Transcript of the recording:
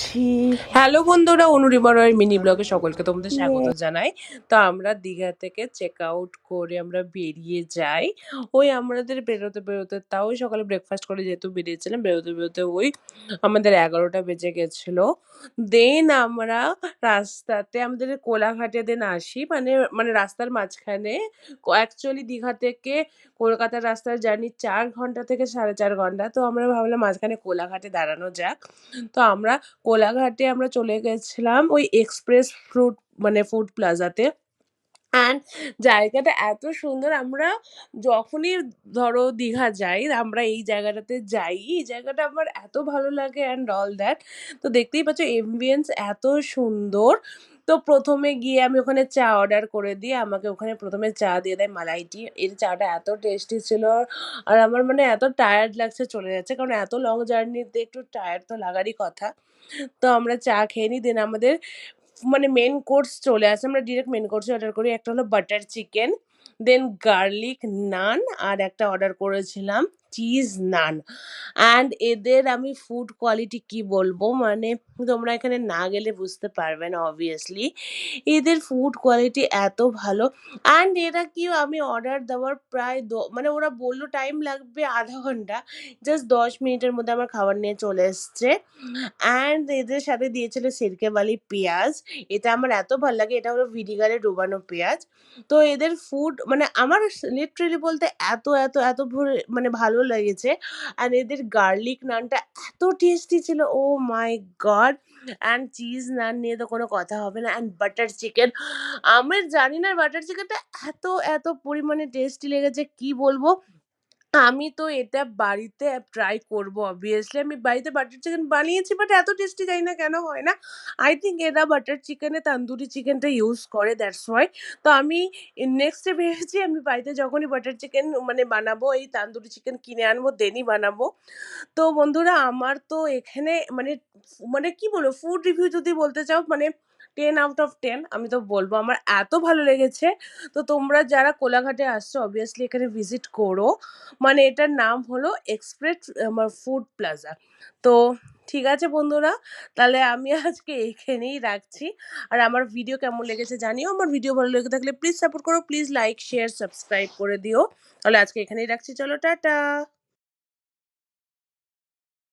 করছি। হ্যালো বন্ধুরা, অনুরিমা রয়ের মিনি ব্লগে সকলকে তোমাদের স্বাগত জানাই। তো আমরা দীঘা থেকে চেক আউট করে আমরা বেরিয়ে যাই। ওই আমাদের বেরোতে বেরোতে তাও সকালে ব্রেকফাস্ট করে যেহেতু বেরিয়েছিলাম, বেরোতে বেরোতে ওই আমাদের 11টা বেজে গেছিলো। দেন আমরা রাস্তাতে আমাদের কোলাঘাটে দেন আসি, মানে মানে রাস্তার মাঝখানে। অ্যাকচুয়ালি দীঘা থেকে কলকাতার রাস্তার জার্নি 4 ঘন্টা থেকে 4.5 ঘন্টা। তো আমরা ভাবলাম মাঝখানে কোলাঘাটে দাঁড়ানো যাক। তো আমরা কোলাঘাটে আমরা চলে গেছিলাম ওই এক্সপ্রেস ফ্রুট মানে ফুড প্লাজাতে। অ্যান্ড জায়গাটা এত সুন্দর, আমরা যখনই ধরো দীঘা যাই আমরা এই জায়গাটাতে যাই। এই জায়গাটা আমার এত ভালো লাগে অ্যান্ড অল দ্যাট। তো দেখতেই পাচ্ছ এমবিয়েন্স এত সুন্দর। তো প্রথমে গিয়ে আমি ওখানে চা অর্ডার করে দিই, আমাকে ওখানে প্রথমে চা দিয়ে দেয় মালাই টি। এর চাটা এত টেস্টি ছিল। আর আমার মানে এত টায়ার্ড লাগছে চলে যাচ্ছে, কারণ এত লং জার্নিতে একটু টায়ার্ড তো লাগারই কথা। তো আমরা চা খেয়ে নিই, দেন আমাদের মানে মেন কোর্স চলে আসে। আমরা ডিরেক্ট মেন কোর্সে অর্ডার করি। একটা হলো বাটার চিকেন, দেন গার্লিক নান, আর একটা অর্ডার করেছিলাম চিজ নান। অ্যান্ড এদের আমি ফুড কোয়ালিটি কি বলবো, মানে তোমরা এখানে না গেলে বুঝতে পারবে না অবভিয়াসলি। এদের ফুড কোয়ালিটি এত ভালো। অ্যান্ড এরা কি, আমি অর্ডার দেওয়ার প্রায় মানে ওরা বললো টাইম লাগবে আধা ঘন্টা, জাস্ট 10 মিনিটের মধ্যে আমার খাবার নিয়ে চলে এসছে। অ্যান্ড এদের সাথে দিয়েছিল সিরকেওয়ালি পেঁয়াজ। এটা আমার এত ভাল লাগে, এটা হলো ভিনিগারে ডোবানো পেঁয়াজ। তো এদের ফুড মানে আমার লিটারেলি বলতে এত এত এত মানে ভালো লেগেছে। অ্যান্ড এদের গার্লিক নানটা এত টেস্টি ছিল, ও মাই গড। অ্যান্ড চিজ নান নিয়ে তো কোনো কথা হবে না। অ্যান্ড বাটার চিকেন, আমার জানি না বাটার চিকেনটা এত এত পরিমাণে টেস্টি লেগেছে কি বলবো। আমি তো এটা বাড়িতে ট্রাই করবো অবভিয়াসলি। আমি বাড়িতে বাটার চিকেন বানিয়েছি, বাট এত টেস্টি জানি না কেন হয় না। আই থিঙ্ক এরা বাটার চিকেনে তান্দুরি চিকেনটা ইউজ করে, দ্যাটস ওয়াই। তো আমি নেক্সটে ভেবেছি আমি বাড়িতে যখনই বাটার চিকেন মানে বানাবো, এই তান্দুরি চিকেন কিনে আনবো, দেনই বানাবো। তো বন্ধুরা আমার তো এখানে মানে মানে কি বলবো, ফুড রিভিউ যদি বলতে চাও মানে 10 out of 10 আমি তো বলবো আমার এত ভালো লেগেছে। তো তোমরা যারা কোলাঘাটে আসছো অবভিয়াসলি এখানে ভিজিট করো। মানে এটার নাম হলো এক্সপ্রেস আমার ফুড প্লাজা। তো ঠিক আছে বন্ধুরা, তাহলে আমি আজকে এখানেই রাখছি। আর আমার ভিডিও কেমন লেগেছে জানিও। আমার ভিডিও ভালো লেগে থাকলে প্লিজ সাপোর্ট করো, প্লিজ লাইক শেয়ার সাবস্ক্রাইব করে দিও। তাহলে আজকে এখানেই রাখছি, চলো টাটা।